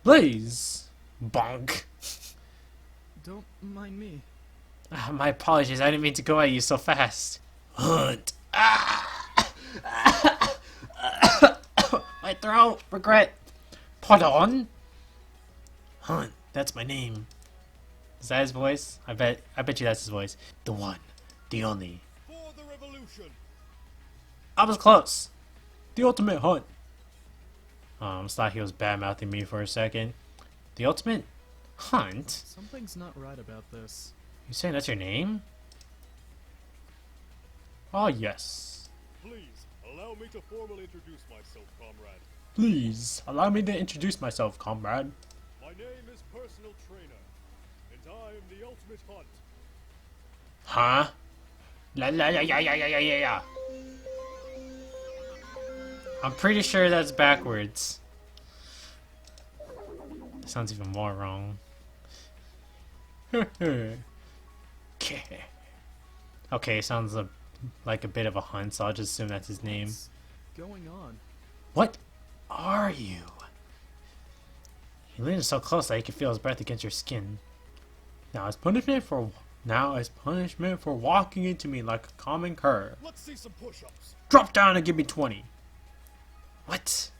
Please. Bonk. Don't mind me. My apologies, I didn't mean to go at you so fast. Hunt. My throat. Regret. Pardon? Hunt. That's my name. Is that his voice? I bet you that's his voice. The one. The only. For the revolution. I was close. The ultimate Hunt. I thought he was bad-mouthing me for a second. The ultimate Hunt? Something's not right about this. You saying that's your name? Oh, yes. Please, allow me to formally introduce myself, comrade. Please, allow me to introduce myself, comrade. My name is Personal Trainer, and I am the ultimate hunt. Huh? La la la ya ya ya ya ya ya. I'm pretty sure that's backwards. That sounds even more wrong. Okay, sounds like a bit of a hunt, so I'll just assume that's his name. What's going on? What are you? You leaned so close that you could feel his breath against your skin. Now as punishment for walking into me like a common cur. Let's see some push-ups. Drop down and give me 20. What?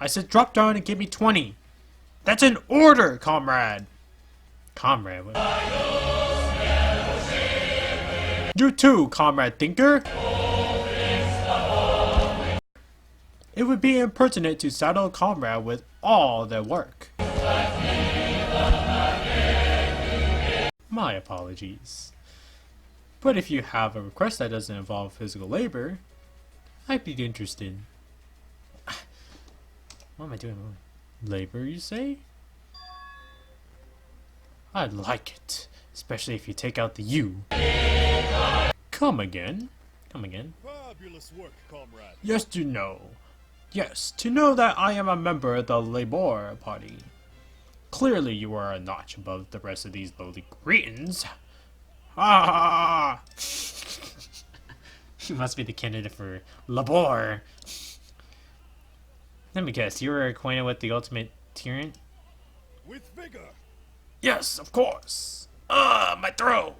I said drop down and give me 20. That's an order, comrade. Comrade? What? You too, comrade thinker. It would be impertinent to saddle a comrade with all their work. My apologies. But if you have a request that doesn't involve physical labor, I'd be interested. What am I doing? Labor, you say? I'd like it, especially if you take out the U. Come again? Come again? Fabulous work, comrade. Yes to know. Yes, to know that I am a member of the Labour Party. Clearly you are a notch above the rest of these lowly cretins. Ah! You must be the candidate for Labour. Let me guess, you were acquainted with the ultimate tyrant? With vigor. Yes, of course. Ah, my throat!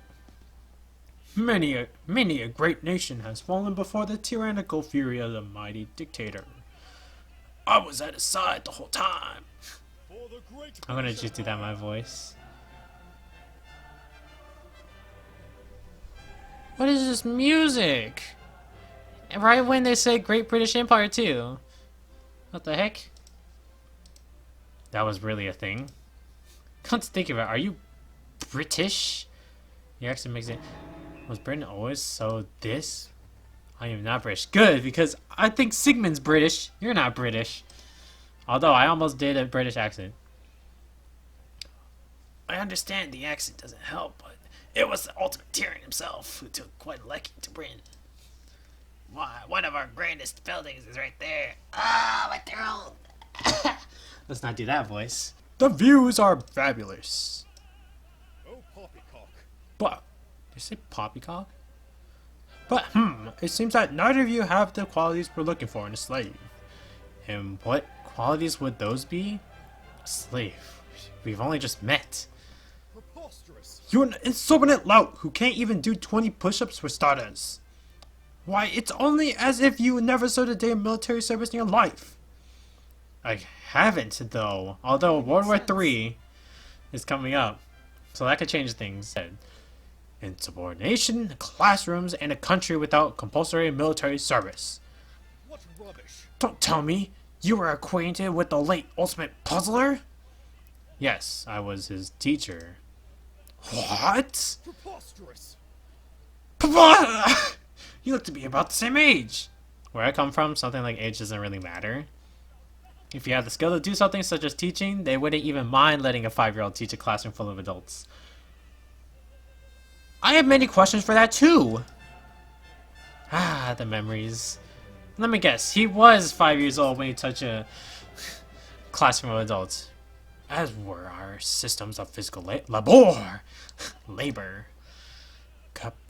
Many a great nation has fallen before the tyrannical fury of the mighty dictator. I was at his side the whole time. For the great I'm gonna just do that in my voice. What is this music? Right when they say Great British Empire too. What the heck? That was really a thing. Come to think of it, are you British? Your accent makes it... Was Britain always so this? I am not British. Good, because I think Sigmund's British. You're not British. Although I almost did a British accent. I understand the accent doesn't help, but it was the ultimate tyrant himself who took quite a liking to Britain. Why, one of our greatest buildings is right there. Ah, my throat. Let's not do that voice. The views are fabulous. Oh, poppycock. But, did you say poppycock? But, it seems that neither of you have the qualities we're looking for in a slave. And what qualities would those be? A slave. We've only just met. Preposterous. You're an insubordinate lout who can't even do 20 push-ups for starters. Why, it's only as if you never served a day of military service in your life. I haven't, though. Although World War III is coming up. So that could change things. Insubordination, classrooms, and a country without compulsory military service. What rubbish. Don't tell me you were acquainted with the late Ultimate Puzzler? Yes, I was his teacher. What? Preposterous. You look to be about the same age. Where I come from, something like age doesn't really matter. If you have the skill to do something such as teaching, they wouldn't even mind letting a 5-year-old teach a classroom full of adults. I have many questions for that too. Ah, the memories. Let me guess, he was 5 years old when he touched a classroom of adults. As were our systems of physical labor.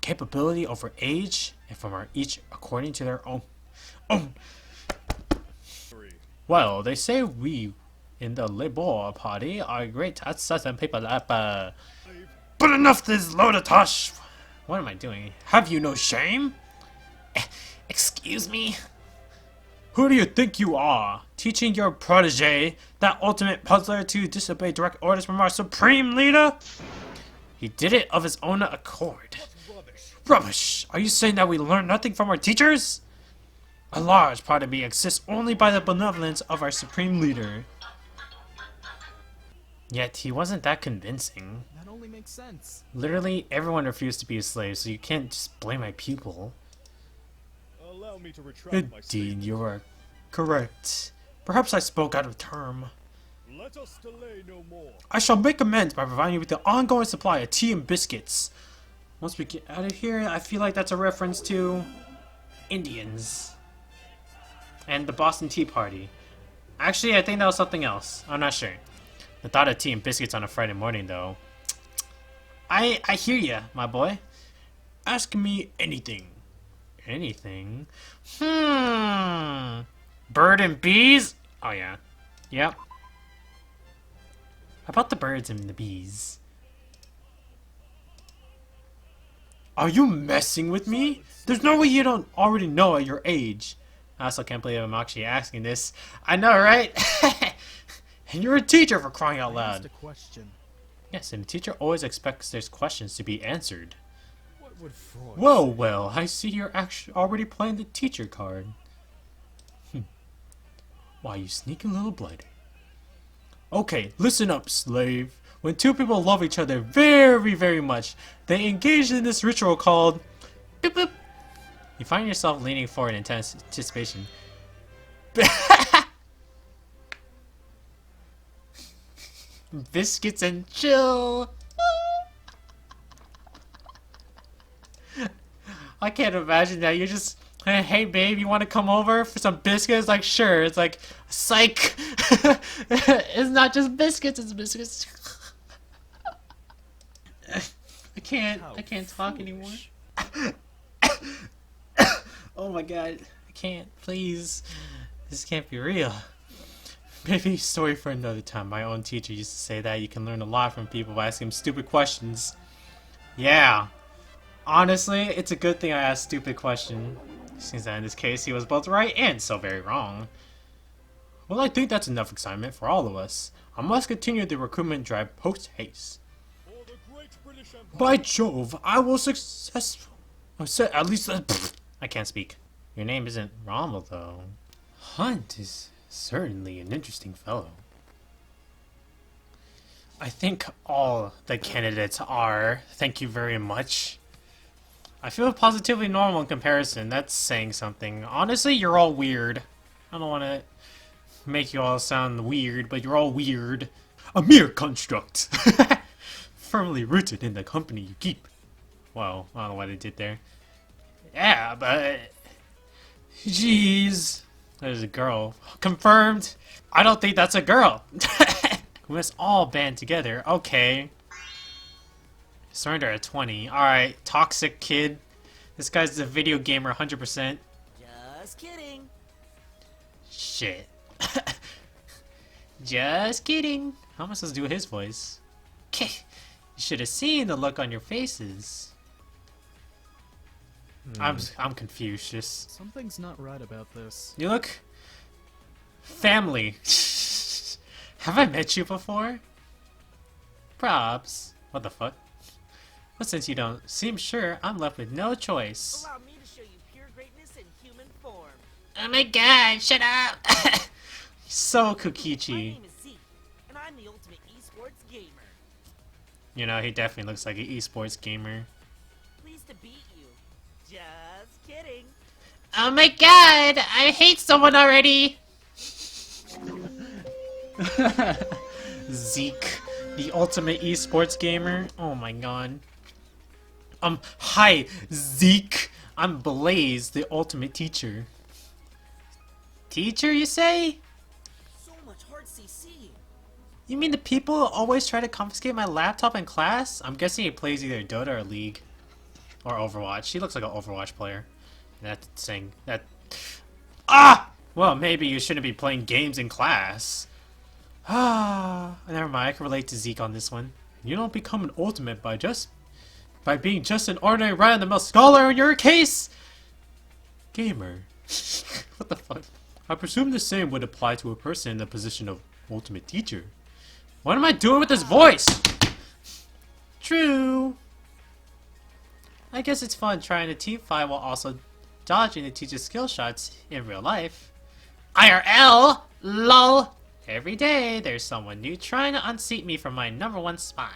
Capability over age, and from our each according to their own. Well, they say we in the labor party are great at certain people up. I've But enough this load of tosh! What am I doing? Have you no shame? Excuse me? Who do you think you are? Teaching your protege, that ultimate puzzler, to disobey direct orders from our supreme leader? He did it of his own accord. rubbish. Rubbish! Are you saying that we learn nothing from our teachers? A large part of me exists only by the benevolence of our supreme leader. Yet he wasn't that convincing. That only makes sense. Literally, everyone refused to be a slave, so you can't just blame my pupil. Allow me to retract my Indeed, statement. you are correct. Perhaps I spoke out of term. Let us delay no more. I shall make amends by providing you with the ongoing supply of tea and biscuits. Once we get out of here, I feel like that's a reference to Indians and the Boston Tea Party. Actually, I think that was something else. I'm not sure. The thought of tea and biscuits on a Friday morning, though. I hear ya, my boy. Ask me anything. Anything? Bird and bees? Oh, yeah. Yep. How about the birds and the bees? Are you messing with me? There's no way you don't already know at your age. I also can't believe I'm actually asking this. I know, right? And you're a teacher, for crying out I loud. asked a question. Yes, and a teacher always expects their questions to be answered. What would Freud Well, I see you're actually already playing the teacher card. Why, you sneaky little blighter. Okay, listen up, slave. When two people love each other very, very much, they engage in this ritual called boop boop. You find yourself leaning forward in intense anticipation. Biscuits and chill. I can't imagine that. You're just, hey babe, you want to come over for some biscuits? Like, sure. It's like, psych. It's not just biscuits, it's biscuits. I can't talk anymore. Oh my god, I can't, please. This can't be real. Maybe story for another time. My own teacher used to say that you can learn a lot from people by asking them stupid questions. Yeah. Honestly, it's a good thing I asked stupid question. Since that in this case he was both right and so very wrong. Well, I think that's enough excitement for all of us. I must continue the recruitment drive post-haste. For the great British Empire. By Jove, I will at least I can't speak. Your name isn't Rommel, though. Hunt is certainly an interesting fellow. I think all the candidates are. Thank you very much. I feel positively normal in comparison. That's saying something. Honestly, you're all weird. I don't want to make you all sound weird, but you're all weird. A mere construct. Firmly rooted in the company you keep. Well, I don't know what I did there. Yeah, but... Jeez. There's a girl. Confirmed. I don't think that's a girl. We must all band together. Okay. Surrender at 20. Alright, toxic kid. This guy's a video gamer 100%. Just kidding. Shit. Just kidding. How am I supposed to do his voice? You should have seen the look on your faces. I'm confused. Just Something's not right about this. you look family. Have I met you before? Props. What the fuck? But since you don't seem sure, I'm left with no choice. Allow me to show you pure greatness in human form. Oh my god, shut up! So My Kukichi. name is Zeke, and I'm the ultimate esports gamer. You know, he definitely looks like an esports gamer. Pleased to beat you. Just kidding. Oh my god, I hate someone already! Zeke, the ultimate esports gamer. Oh my god. Hi, Zeke. I'm Blaze, the ultimate teacher. Teacher, you say? So much hard CC. You mean the people always try to confiscate my laptop in class? I'm guessing he plays either Dota or League. Or Overwatch. He looks like an Overwatch player. That's saying that... Ah! Well, maybe you shouldn't be playing games in class. Ah, never mind. I can relate to Zeke on this one. You don't become an ultimate by being just an ordinary run-of-the-mill scholar in your case. Gamer. What the fuck? I presume the same would apply to a person in the position of ultimate teacher. What am I doing with this voice? True. I guess it's fun trying to team fight while also dodging the teacher's skill shots in real life. IRL! LOL! Every day there's someone new trying to unseat me from my #1 spot.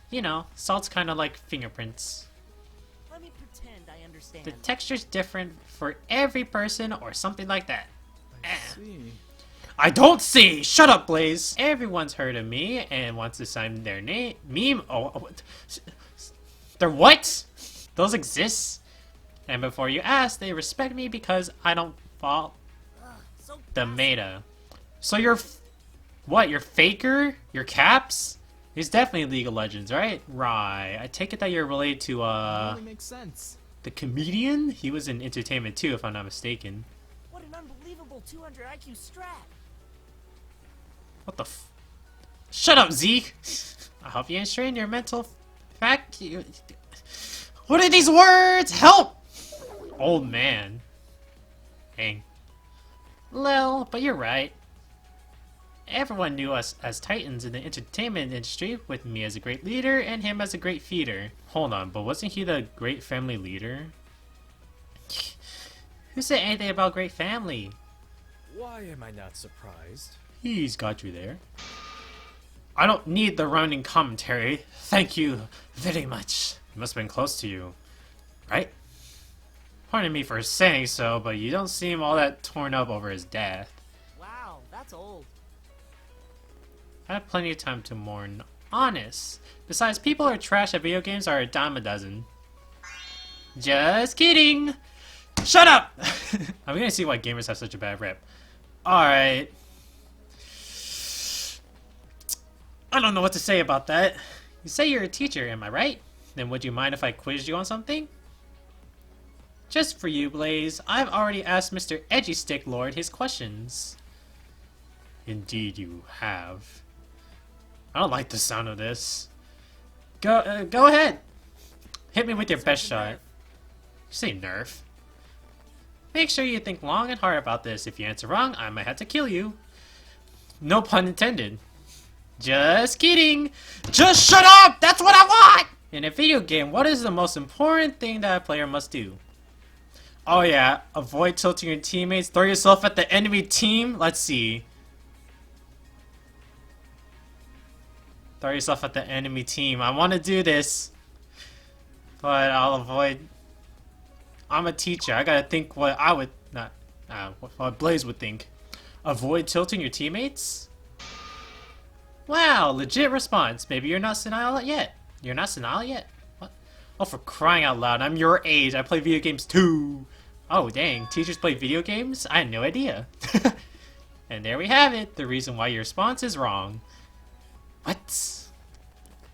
You know, salt's kind of like fingerprints. Let me pretend I understand. The texture's different for every person or something like that. I see. I don't see! Shut up, Blaze! Everyone's heard of me and wants to sign their name. Meme? They're what? Those exist? And before you ask, they respect me because I don't fall So the meta. So you're what? You're Faker? You're Caps? He's definitely League of Legends, right? Right. I take it that you're related to Really makes sense. the comedian? He was in Entertainment too, if I'm not mistaken. what an unbelievable 200 IQ strat. What the f- Shut up, Zeke! I hope you ain't strain your mental fact. What are these words? Help! Old man. Dang. Lil, but you're right. Everyone knew us as titans in the entertainment industry, with me as a great leader and him as a great feeder. Hold on, but wasn't he the great family leader? Who said anything about great family? Why am I not surprised? He's got you there. I don't need the rounding commentary. Thank you very much. He must have been close to you, right? Pardon me for saying so, but you don't seem all that torn up over his death. Wow, that's old. I have plenty of time to mourn. Honest. Besides, people who are trash at video games are a dime a dozen. Just kidding! Shut up! I'm gonna see why gamers have such a bad rep. Alright. I don't know what to say about that. You say you're a teacher, am I right? Then would you mind if I quizzed you on something? Just for you, Blaze, I've already asked Mr. Edgy Stick Lord his questions. Indeed you have. I don't like the sound of this. Go ahead. Hit me with your best shot. You say nerf. Make sure you think long and hard about this. If you answer wrong, I might have to kill you. No pun intended. Just kidding. Just shut up! That's what I want! In a video game, what is the most important thing that a player must do? Oh yeah, avoid tilting your teammates, throw yourself at the enemy team. Let's see. Throw yourself at the enemy team. I want to do this, but I'll avoid. I'm a teacher. I gotta think what I would what Blaze would think. Avoid tilting your teammates. Wow, legit response. Maybe you're not senile yet. You're not senile yet? What? Oh, for crying out loud, I'm your age. I play video games too. Oh, dang. Teachers play video games? I had no idea. And there we have it. The reason why your response is wrong. What?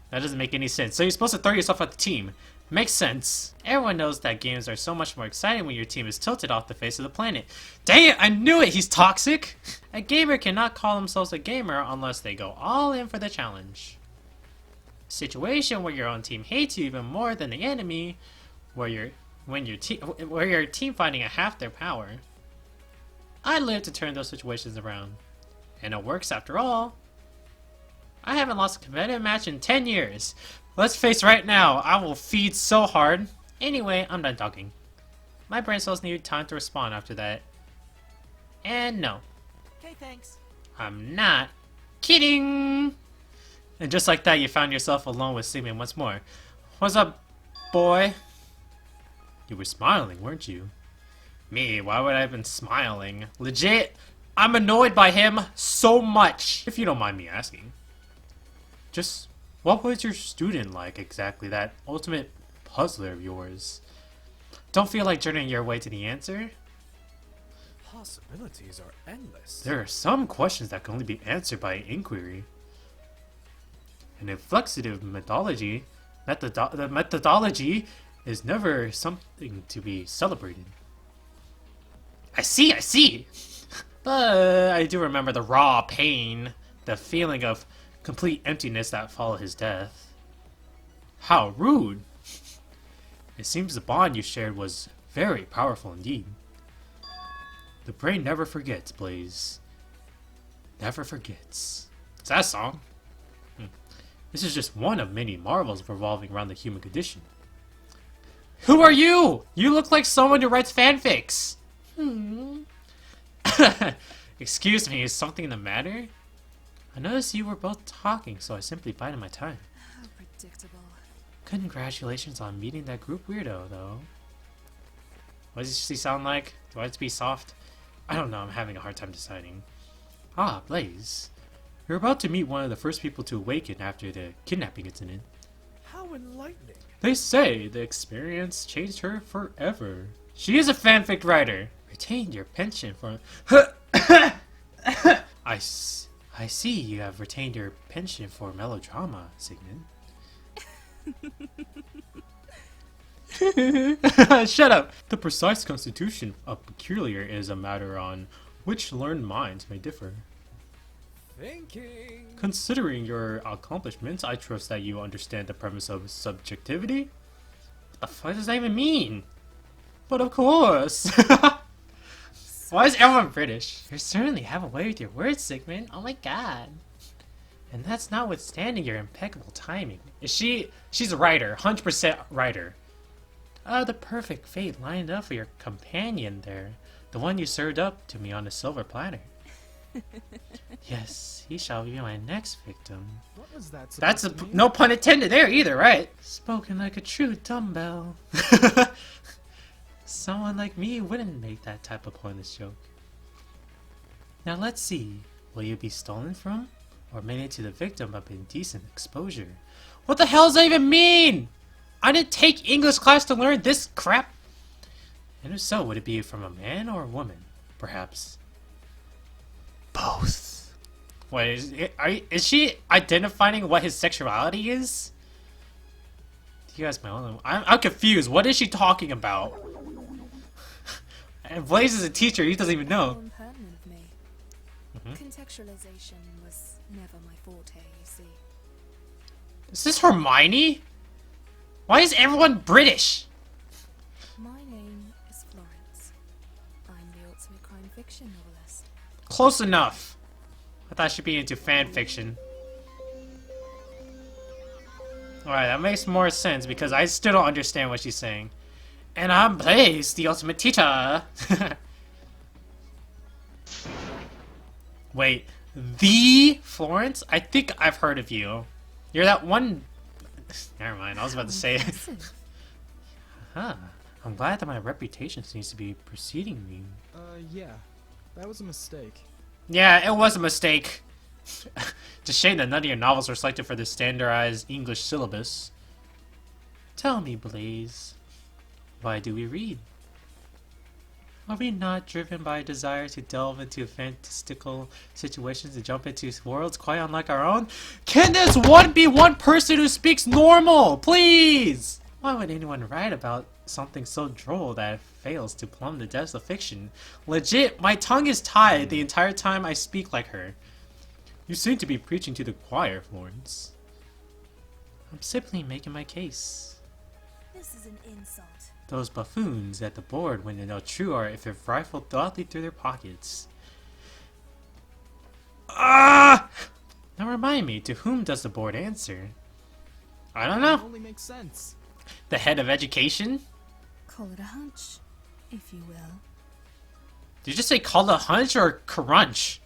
That doesn't make any sense. So you're supposed to throw yourself at the team. Makes sense. Everyone knows that games are so much more exciting when your team is tilted off the face of the planet. Dang it, I knew it! He's toxic! A gamer cannot call themselves a gamer unless they go all in for the challenge. Situation where your own team hates you even more than the enemy, where your team fighting at half their power. I live to turn those situations around. And it works after all. I haven't lost a competitive match in 10 years. Let's face right now, I will feed so hard. Anyway, I'm done talking. My brain cells need time to respond after that. And no, Okay, thanks. I'm not kidding. And just like that, you found yourself alone with Sigmund once more. What's up, boy? You were smiling, weren't you? Me, why would I have been smiling? Legit, I'm annoyed by him so much, if you don't mind me asking. Just, what was your student like exactly, that ultimate puzzler of yours? Don't feel like journeying your way to the answer? Possibilities are endless. There are some questions that can only be answered by inquiry. An inflexive methodology, the methodology is never something to be celebrated. I see! But I do remember the raw pain, the feeling of complete emptiness that followed his death. How rude! It seems the bond you shared was very powerful indeed. The brain never forgets, Blaze. Never forgets. Is that a song? This is just one of many marvels revolving around the human condition. Who are you? You look like someone who writes fanfics. Excuse me, is something the matter? I noticed you were both talking, so I simply bided my time. How predictable. Congratulations on meeting that group weirdo, though. What does she sound like? Do I have to be soft? I don't know, I'm having a hard time deciding. Ah, Blaze. You're about to meet one of the first people to awaken after the kidnapping incident. How enlightening. They say the experience changed her forever. She is a fanfic writer. Retained your penchant for... I see you have retained your penchant for melodrama, Sigmund. Shut up! The precise constitution of peculiar is a matter on which learned minds may differ. Thinking. Considering your accomplishments, I trust that you understand the premise of subjectivity. What the fuck does that even mean? But of course! Why is everyone British? You certainly have a way with your words, Sigmund. Oh my god. And that's notwithstanding your impeccable timing. She's a writer, 100% writer. The perfect fate lined up for your companion there. The one you served up to me on a silver platter. Yes, he shall be my next victim. What was that? That's supposed to mean? no pun intended there either, right? Spoken like a true dumbbell. Someone like me wouldn't make that type of pointless joke. Now let's see. Will you be stolen from? Or made into the victim of indecent exposure? What the hell does that even mean? I didn't take English class to learn this crap. And if so, would it be from a man or a woman? Perhaps both. Wait, is she identifying what his sexuality is? You guys might know. I'm confused. What is she talking about? And Blaze is a teacher. He doesn't even know. Impertinent of me. Contextualization was never my forte, you see. Is this Hermione? Why is everyone British? My name is Florence. I'm the ultimate crime fiction novelist. Close enough. I thought she'd be into fan fiction. Alright, that makes more sense because I still don't understand what she's saying. And I'm Blaze, the ultimate teacher. Wait, the Florence? I think I've heard of you. You're that one... Never mind, I was about to say it. Impressive. Huh. I'm glad that my reputation seems to be preceding me. Yeah. That was a mistake. Yeah, it was a mistake. It's a shame that none of your novels are selected for the standardized English syllabus. Tell me, Blaze, why do we read? Are we not driven by a desire to delve into fantastical situations and jump into worlds quite unlike our own? Can this one be one person who speaks normal, please? Why would anyone write about something so droll that it fails to plumb the depths of fiction? Legit, my tongue is tied the entire time I speak like her. You seem to be preaching to the choir, Florence. I'm simply making my case. This is an insult. Those buffoons at the board wouldn't know true art if it rifled thoughtfully through their pockets. Ah! Now remind me, to whom does the board answer? I don't It know. only makes sense. The head of education? Call it a hunch, if you will. Did you just say call it a hunch or crunch?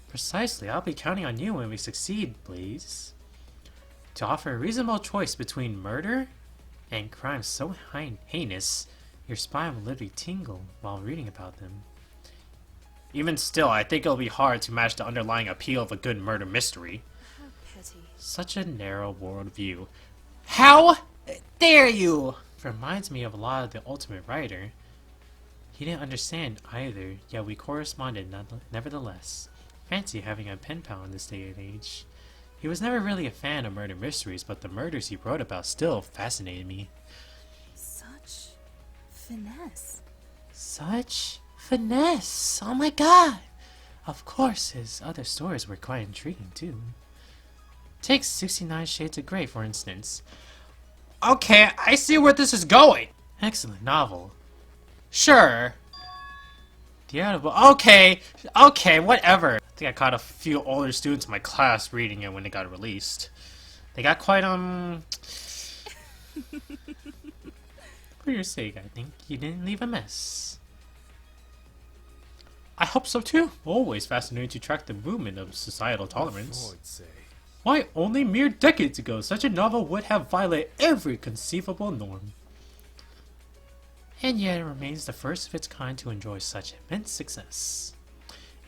Precisely, I'll be counting on you when we succeed, please. To offer a reasonable choice between murder and crimes so heinous, your spine will literally tingle while reading about them. Even still, I think it'll be hard to match the underlying appeal of a good murder mystery. How petty. Such a narrow worldview. How dare you! Reminds me of a lot of the Ultimate Writer. He didn't understand either, yet we corresponded nevertheless. Fancy having a pen pal in this day and age. He was never really a fan of murder mysteries, but the murders he wrote about still fascinated me. Such finesse. Such Finesse! Oh my god! Of course, his other stories were quite intriguing too. Take 69 Shades of Grey, for instance. Okay, I see where this is going! Excellent novel. Sure. The Audible. Okay, whatever. I think I caught a few older students in my class reading it when it got released. They got quite, For your sake, I think you didn't leave a mess. I hope so too. Always fascinating to track the movement of societal tolerance. Why, only mere decades ago, such a novel would have violated every conceivable norm. And yet it remains the first of its kind to enjoy such immense success.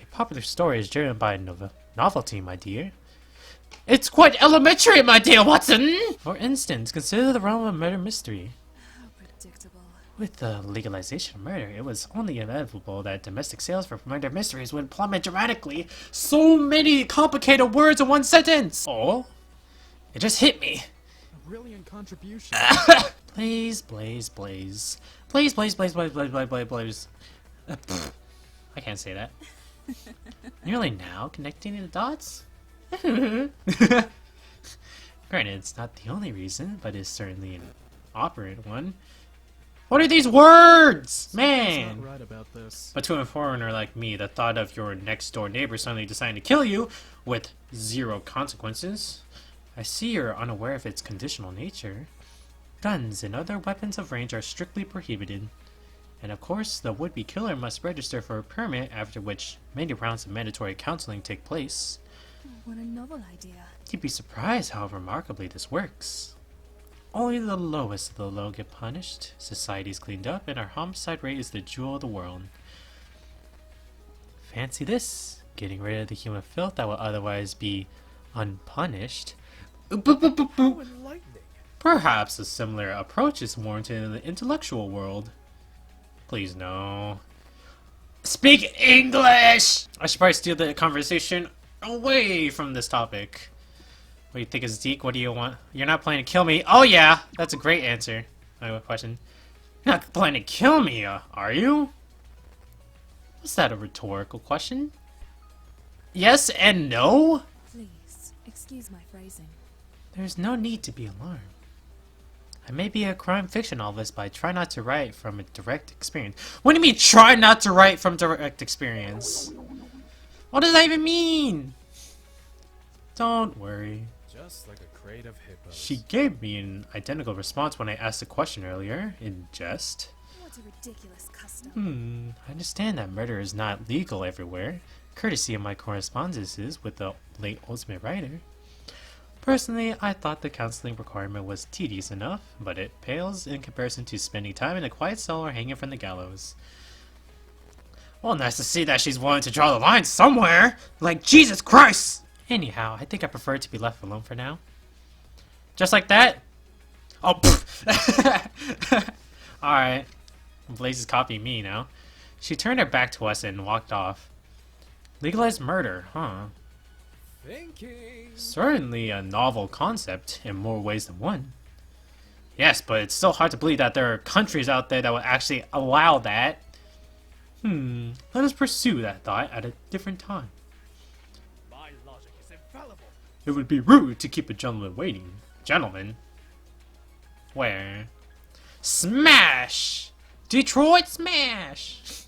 A popular story is driven by novelty, my dear. It's quite elementary, my dear Watson! For instance, consider the realm of murder mystery. How predictable. With the legalization of murder, it was only inevitable that domestic sales for murder mysteries would plummet dramatically. So many complicated words in one sentence! Oh? It just hit me. A brilliant contribution. Blaze, blaze, blaze. Blaze, blaze, blaze, blaze, blaze, blaze, blaze, blaze. I can't say that. Nearly now, connecting the dots? Granted, it's not the only reason, but it's certainly an operant one. What are these words? Man! Not right about this. But to a foreigner like me, the thought of your next door neighbor suddenly deciding to kill you with zero consequences. I see you're unaware of its conditional nature. Guns and other weapons of range are strictly prohibited. And of course, the would-be killer must register for a permit, after which many rounds of mandatory counseling take place. What a novel idea. You'd be surprised how remarkably this works. Only the lowest of the low get punished, society's cleaned up, and our homicide rate is the jewel of the world. Fancy this, getting rid of the human filth that will otherwise be unpunished. How enlightening. Perhaps a similar approach is warranted in the intellectual world. Please no. Speak English! I should probably steer the conversation away from this topic. What do you think of Zeke? What do you want? You're not planning to kill me? Oh yeah! That's a great answer. I have a question. You're not planning to kill me, are you? Was that a rhetorical question? Yes and no? Please, excuse my phrasing. There's no need to be alarmed. I may be a crime fiction novelist, but I try not to write from a direct experience. What do you mean, try not to write from direct experience? What does that even mean? Don't worry. Just like a crate of hippos. She gave me an identical response when I asked the question earlier, in jest. What a ridiculous custom. I understand that murder is not legal everywhere, courtesy of my correspondences with the late Ultimate Writer. Personally, I thought the counseling requirement was tedious enough, but it pales in comparison to spending time in a quiet cell or hanging from the gallows. Well, nice to see that she's willing to draw the line somewhere! Like, Jesus Christ! Anyhow, I think I prefer to be left alone for now. Just like that? Oh, pfft. Alright. Blaze is copying me now. She turned her back to us and walked off. Legalized murder, huh? Thinking. Certainly a novel concept in more ways than one. Yes, but it's still hard to believe that there are countries out there that would actually allow that. Let us pursue that thought at a different time. My logic is infallible. It would be rude to keep a gentleman waiting. Gentlemen? Where? Smash! Detroit Smash!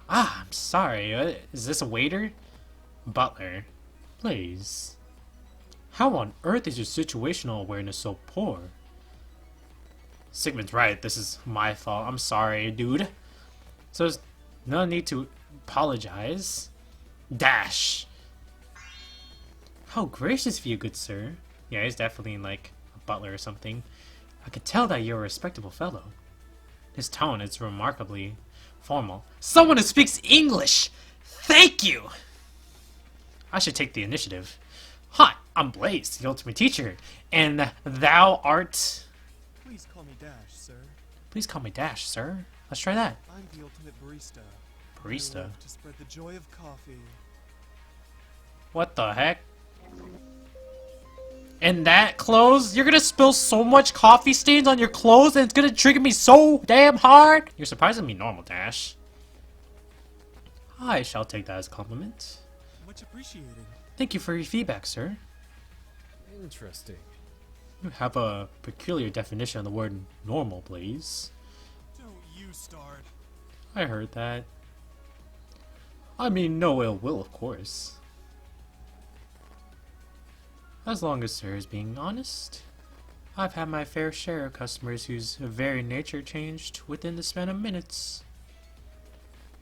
Ah, I'm sorry. Is this a waiter? Butler. Please. How on earth is your situational awareness so poor? Sigmund's right. This is my fault. I'm sorry, dude. So there's no need to apologize. Dash. How gracious of you, good sir. Yeah, he's definitely like a butler or something. I could tell that you're a respectable fellow. His tone is remarkably formal. Someone who speaks English! Thank you! I should take the initiative. Hi, I'm Blaze, the ultimate teacher, and thou art... Please call me Dash, sir. Please call me Dash, sir. Let's try that. I'm the ultimate barista. Barista? I love to spread the joy of coffee. What the heck? And that clothes? You're gonna spill so much coffee stains on your clothes and it's gonna trigger me so damn hard? You're surprisingly normal, Dash. I shall take that as a compliment. Much appreciated. Thank you for your feedback, sir. Interesting. You have a peculiar definition of the word normal, Blaze. Don't you start. I heard that. I mean, no ill will, of course. As long as sir is being honest. I've had my fair share of customers whose very nature changed within the span of minutes.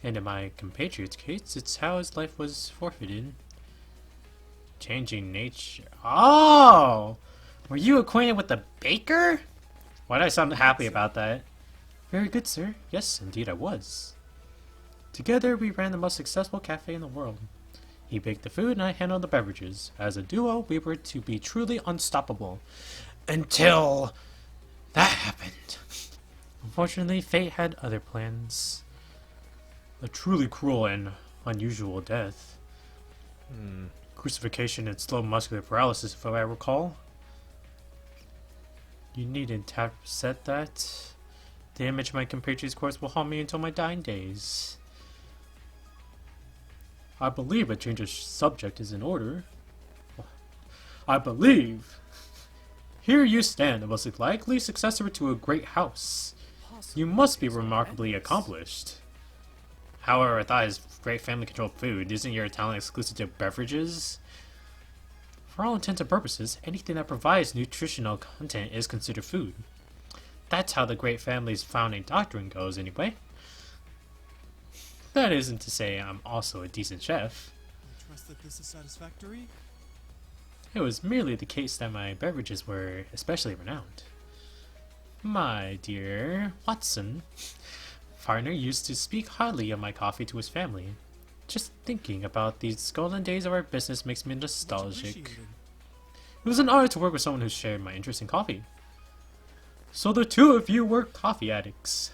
And in my compatriot's case, it's how his life was forfeited. Changing nature. Oh! Were you acquainted with the baker? Why did I sound happy about that? Very good, sir. Yes, indeed I was. Together, we ran the most successful cafe in the world. He baked the food and I handled the beverages. As a duo, we were to be truly unstoppable. Until that happened. Unfortunately, fate had other plans. A truly cruel and unusual death. Crucifixion and slow muscular paralysis, if I recall. You needn't have said that. The image of my compatriot's corpse will haunt me until my dying days. I believe a change of subject is in order. I believe. Here you stand, the most likely successor to a great house. You must be remarkably accomplished. However, I thought his great family-controlled food. Isn't your talent exclusive to beverages? For all intents and purposes, anything that provides nutritional content is considered food. That's how the great family's founding doctrine goes, anyway. That isn't to say I'm also a decent chef. I trust that this is satisfactory. It was merely the case that my beverages were especially renowned. My dear Watson, partner used to speak highly of my coffee to his family. Just thinking about these golden days of our business makes me Much nostalgic. appreciated. It was an honor to work with someone who shared my interest in coffee. So the two of you were coffee addicts.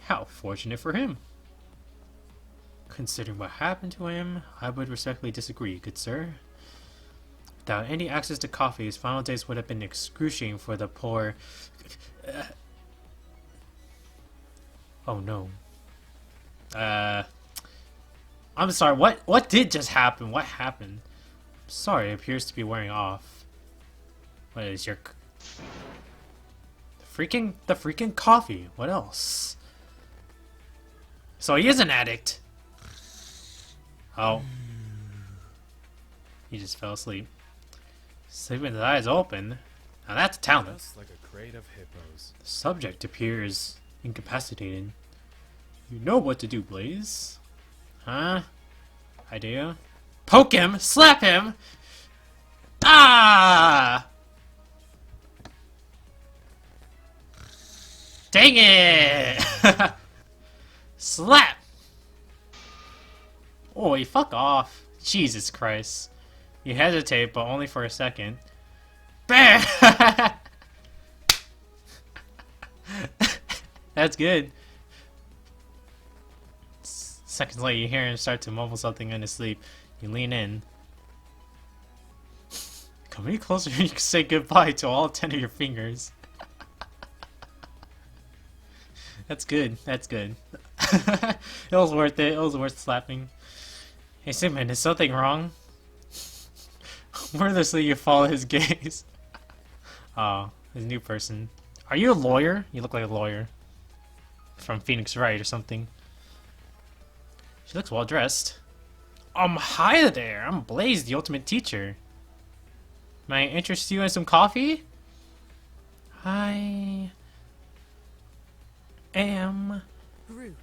How fortunate for him. Considering what happened to him, I would respectfully disagree, good sir. Without any access to coffee, his final days would have been excruciating for the poor... Oh no. I'm sorry, what did just happen? What happened? I'm sorry, it appears to be wearing off. What is your... The freaking coffee. What else? So he is an addict. Oh. He just fell asleep. Sleeping with his eyes open. Now that's talent. Just like a crate of hippos. The subject appears incapacitated. You know what to do, Blaze. Huh? I do? Poke him! Slap him! Ah! Dang it! Slap! Oh, you fuck off. Jesus Christ. You hesitate, but only for a second. Bam! That's good. Seconds later, you hear him start to mumble something in his sleep. You lean in. Come any closer and you can say goodbye to all 10 of your fingers. That's good. That's good. It was worth it. It was worth slapping. Hey, Sigmund, is something wrong? Wordlessly, you follow his gaze. Oh, his new person. Are you a lawyer? You look like a lawyer. From Phoenix Wright or something. She looks well dressed. Hi there. I'm Blaze, the ultimate teacher. May I interest you in some coffee? I am... Groot.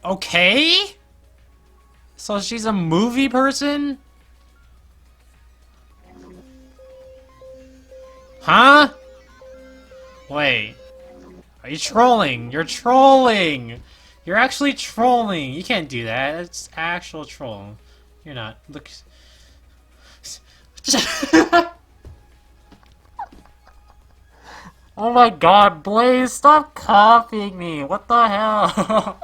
Okay? So she's a movie person? Huh? Wait. Are you trolling? You're trolling! You're actually trolling! You can't do that. It's actual troll. You're not. Look. Oh my god, Blaze, stop copying me! What the hell?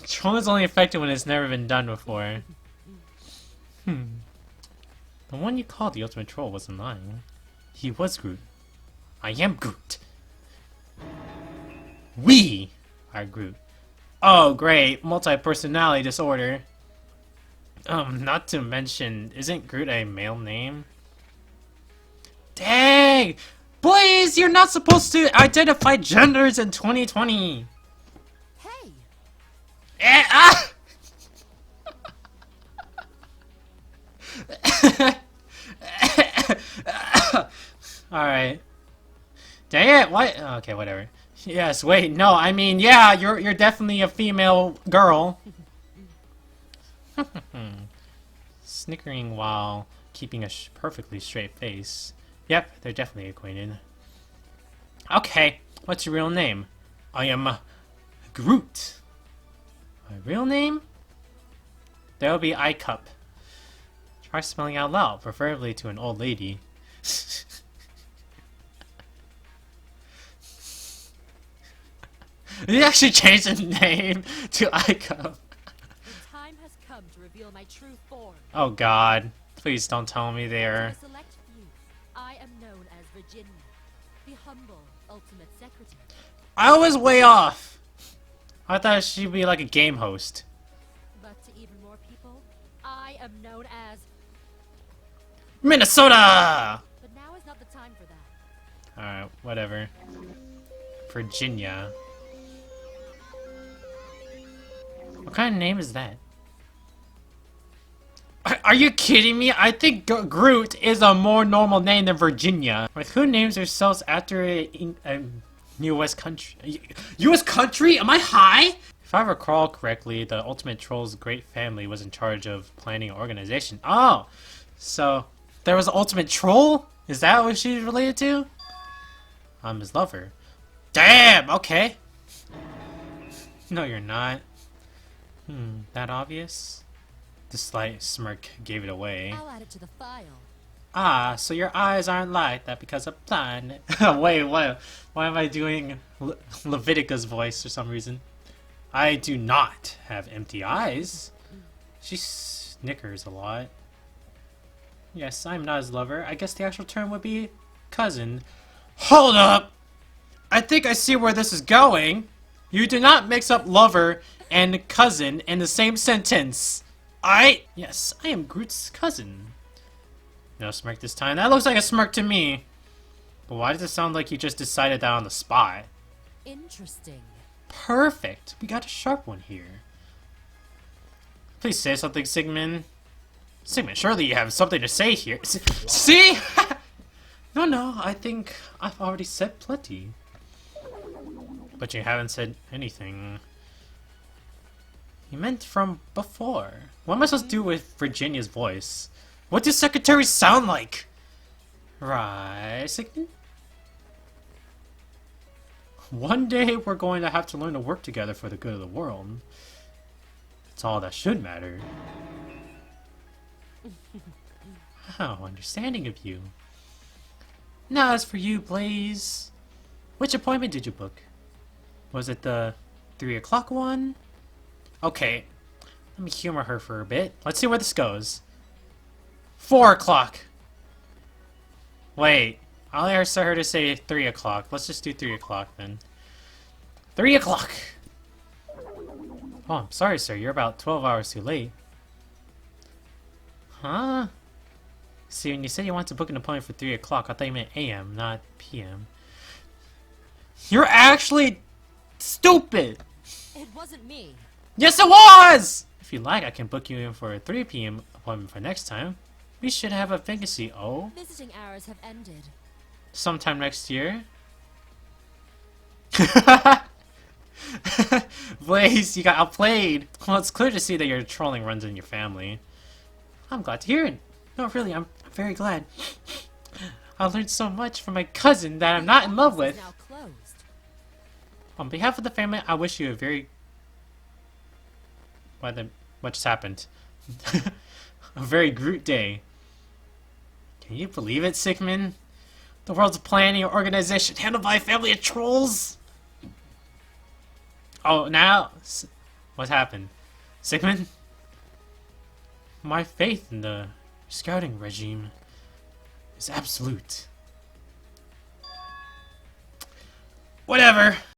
Troll is only effective when it's never been done before. The one you called the ultimate troll wasn't lying. He was Groot. I am Groot. We are Groot. Oh, great. Multi-personality disorder. Not to mention, isn't Groot a male name? Dang! Boys, you're not supposed to identify genders in 2020! Hey! Eh, ah! Alright. Dang it, what? Okay, whatever. Yes, wait, no, I mean, yeah, you're definitely a female girl. Snickering while keeping a perfectly straight face. Yep, they're definitely acquainted. Okay, what's your real name? I am Groot. My real name? That'll be I Cup. Try spelling out loud, preferably to an old lady. They actually changed the name to I Cup. The time has come to reveal my true form. Oh god. Please don't tell me To they're... a select few, I am known as Virginia, the humble ultimate secretary. I was way off! I thought she'd be like a game host. But to even more people, I am known as... Minnesota! But now is not the time for that. Alright, whatever. Virginia. What kind of name is that? Are you kidding me? I think Groot is a more normal name than Virginia. Like, who names themselves after a U.S. country? U.S. country? Am I high? If I recall correctly, the Ultimate Troll's great family was in charge of planning an organization. Oh! So, there was an Ultimate Troll? Is that what she's related to? I'm his lover. Damn! Okay. No, you're not. That obvious? The slight smirk gave it away. I'll add it to the file. Ah, so your eyes aren't like that because of blind. Wait, what? Why am I doing Leviticus voice for some reason? I do not have empty eyes. She snickers a lot. Yes, I'm not his lover. I guess the actual term would be cousin. Hold up! I think I see where this is going. You do not mix up lover and cousin in the same sentence. Yes, I am Groot's cousin. No smirk this time. That looks like a smirk to me. But why does it sound like you just decided that on the spot? Interesting. Perfect. We got a sharp one here. Please say something, Sigmund. Sigmund, surely you have something to say here. See? No, I think I've already said plenty. But you haven't said anything. You meant from before. What am I supposed to do with Virginia's voice? What do secretaries sound like? Right, Sigmund? One day we're going to have to learn to work together for the good of the world. That's all that should matter. How understanding of you. Now as for you, Blaze. Which appointment did you book? Was it the 3 o'clock one? Okay, let me humor her for a bit. Let's see where this goes. 4 o'clock. Wait, I'll ask her to say 3 o'clock. Let's just do 3 o'clock then. 3 o'clock! Oh, I'm sorry, sir. You're about 12 hours too late. Huh? See, when you said you wanted to book an appointment for 3 o'clock, I thought you meant AM, not PM. You're actually stupid! It wasn't me. Yes, it was! If you like, I can book you in for a 3 PM appointment for next time. We should have a vacancy, oh? Visiting hours have ended. Sometime next year? Blaze, you got outplayed! Well, it's clear to see that your trolling runs in your family. I'm glad to hear it. No, really, I'm very glad. I learned so much from my cousin that I'm not in love with. Now closed. On behalf of the family, I wish you a very... What just happened? A very Groot day. Can you believe it, Sigmund? The world's planning or organization handled by a family of trolls? Oh, now? What happened? Sigmund? My faith in the scouting regime is absolute. Whatever.